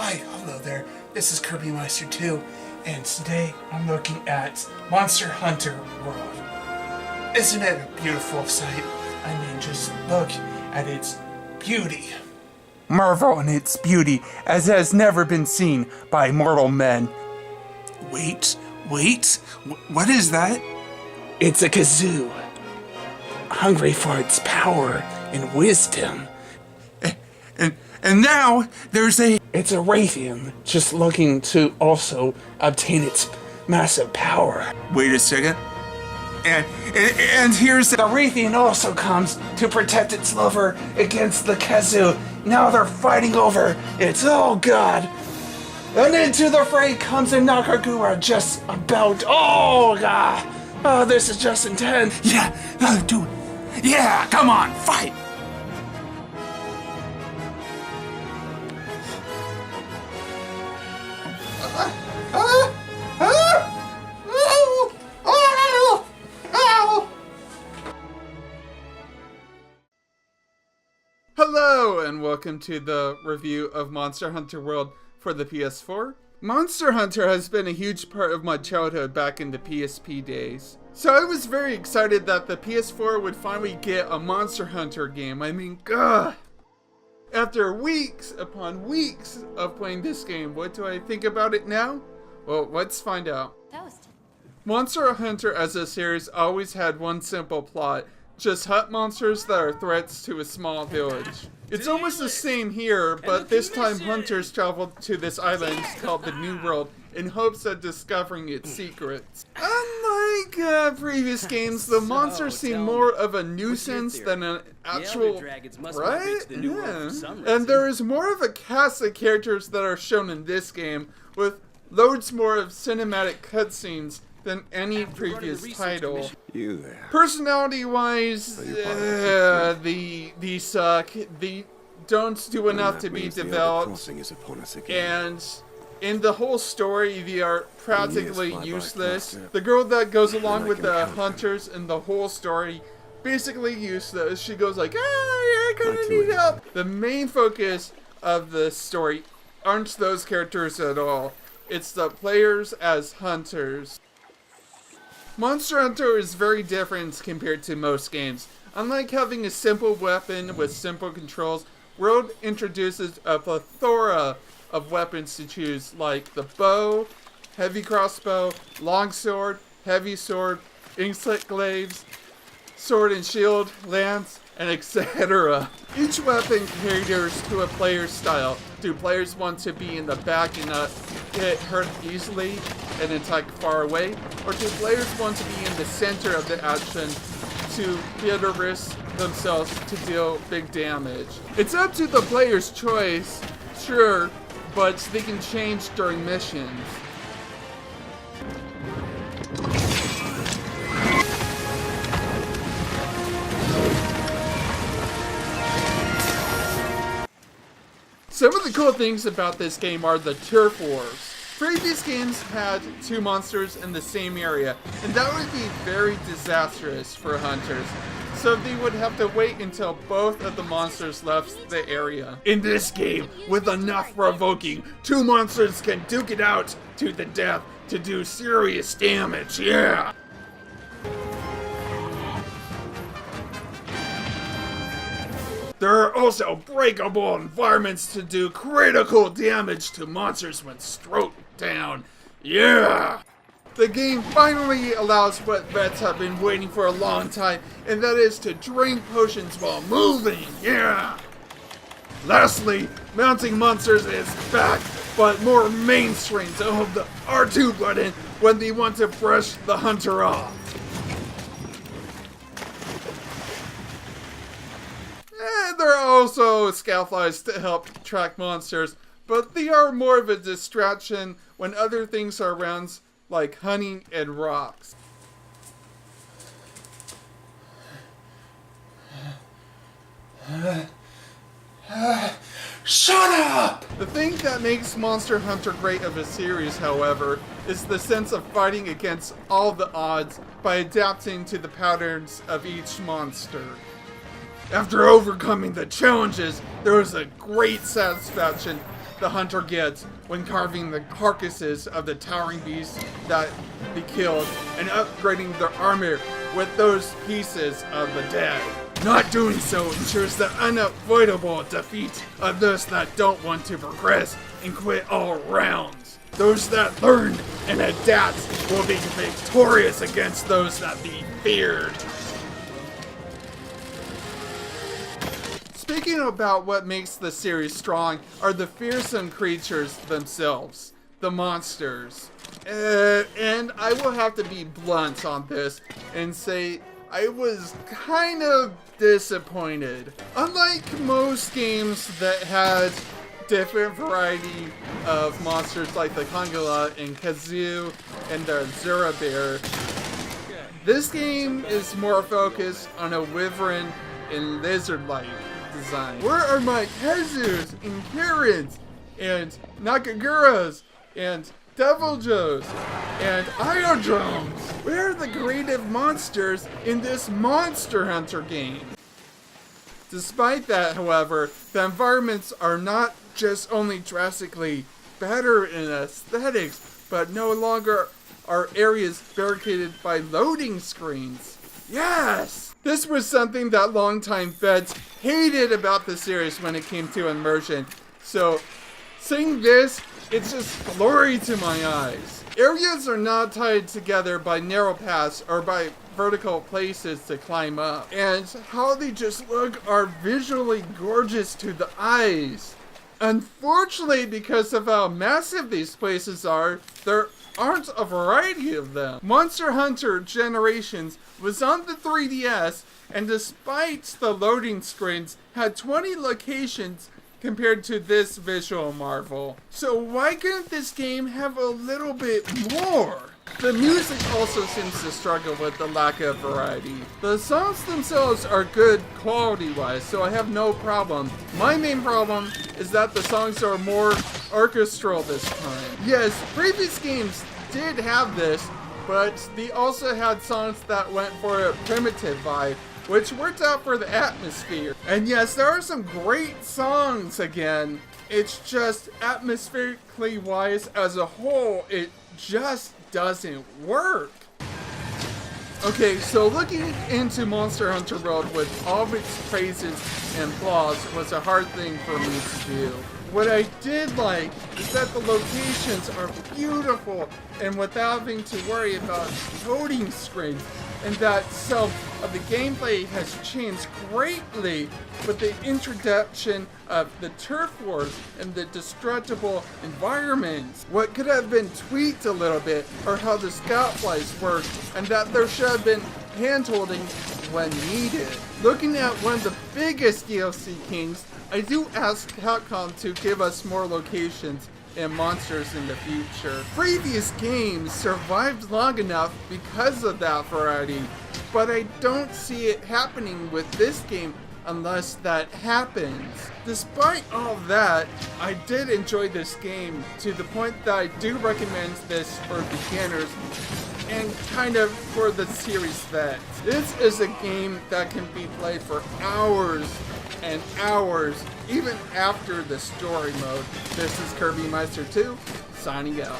Hi, hello there. This is Kirby Meister 2, and today I'm looking at Monster Hunter World. Isn't it a beautiful sight? I mean, just look at its beauty. Marvel in its beauty, as has never been seen by mortal men. Wait, what is that? It's a kazoo, hungry for its power and wisdom. And now there's it's a Raytheon, just looking to also obtain its massive power. Wait a second. And here's the Raytheon also comes to protect its lover against the kazoo. Now they're fighting over it. Oh god. And into the fray comes a Nakagura just about. Oh god. Oh, this is just intense. Yeah, dude. Yeah, come on, fight. Hello, and welcome to the review of Monster Hunter World for the PS4. Monster Hunter has been a huge part of my childhood back in the PSP days. So I was very excited that the PS4 would finally get a Monster Hunter game. I mean, God. After weeks upon weeks of playing this game, what do I think about it now? Well, let's find out. Toast. Monster Hunter as a series always had one simple plot. Just hunt monsters that are threats to a small village. It's almost the same here, but this time hunters traveled to this island called the New World in hopes of discovering its secrets. Unlike previous games, the monsters seem more of a nuisance than an actual threat. Yeah. And there is more of a cast of characters that are shown in this game, with loads more of cinematic cutscenes than any previous title. Personality-wise, these suck. They don't do enough to be developed, and in the whole story, they are practically useless. The girl that goes along with the hunters in the whole story, basically useless. She goes like, I kinda need help. The main focus of the story aren't those characters at all. It's the players as hunters. Monster Hunter is very different compared to most games. Unlike having a simple weapon with simple controls, World introduces a plethora of weapons to choose, like the bow, heavy crossbow, longsword, heavy sword, insect glaives, sword and shield, lance, and etc. Each weapon caters to a player's style. Do players want to be in the back and not get hurt easily and attack far away? Or do players want to be in the center of the action to be able to risk themselves to deal big damage? It's up to the player's choice, sure, but they can change during missions. Some of the cool things about this game are the turf wars. Previous games had two monsters in the same area, and that would be very disastrous for hunters. So they would have to wait until both of the monsters left the area. In this game, with enough provoking, two monsters can duke it out to the death to do serious damage, yeah! There are also breakable environments to do critical damage to monsters when struck down. Yeah! The game finally allows what vets have been waiting for a long time, and that is to drink potions while moving. Yeah! Lastly, mounting monsters is back, but more mainstream to hold the R2 button when they want to brush the hunter off. There are also scoutflies to help track monsters, but they are more of a distraction when other things are around, like hunting and rocks. Shut up! The thing that makes Monster Hunter great of a series, however, is the sense of fighting against all the odds by adapting to the patterns of each monster. After overcoming the challenges, there was a great satisfaction the hunter gets when carving the carcasses of the towering beasts that he killed and upgrading their armor with those pieces of the dead. Not doing so ensures the unavoidable defeat of those that don't want to progress and quit all around. Those that learn and adapt will be victorious against those that be feared. Speaking about what makes the series strong are the fearsome creatures themselves, the monsters. And I will have to be blunt on this and say I was kind of disappointed. Unlike most games that had different variety of monsters like the Kongula and Kazoo and the Zura Bear, this game is more focused on a wyvern and lizard-like design. Where are my Kazoos and Karens and Nakaguras and Devil Joes and Iodromes? Where are the creative monsters in this Monster Hunter game? Despite that, however, the environments are not just only drastically better in aesthetics, but no longer are areas barricaded by loading screens. Yes! This was something that longtime vets hated about the series when it came to immersion. So, seeing this, it's just glory to my eyes. Areas are not tied together by narrow paths or by vertical places to climb up. And how they just look are visually gorgeous to the eyes. Unfortunately, because of how massive these places are, there aren't a variety of them. Monster Hunter Generations was on the 3DS, and despite the loading screens, had 20 locations compared to this visual marvel. So why couldn't this game have a little bit more? The music also seems to struggle with the lack of variety. The songs themselves are good quality-wise, so I have no problem. My main problem is that the songs are more orchestral this time. Yes, previous games did have this, but they also had songs that went for a primitive vibe, which worked out for the atmosphere. And yes, there are some great songs again. It's just atmospherically wise as a whole, it just doesn't work. Okay, so looking into Monster Hunter World with all of its praises and flaws was a hard thing for me to do. What I did like is that the locations are beautiful and without having to worry about loading screens, and that some of the gameplay has changed greatly with the introduction of the turf wars and the destructible environments. What could have been tweaked a little bit are how the scout flies work, and that there should have been hand-holding when needed. Looking at one of the biggest DLC kings, I do ask Capcom to give us more locations and monsters in the future. Previous games survived long enough because of that variety, but I don't see it happening with this game unless that happens. Despite all that, I did enjoy this game to the point that I do recommend this for beginners and kind of for the series vets. This is a game that can be played for hours and hours, even after the story mode. This is Kirby Meister 2, signing out.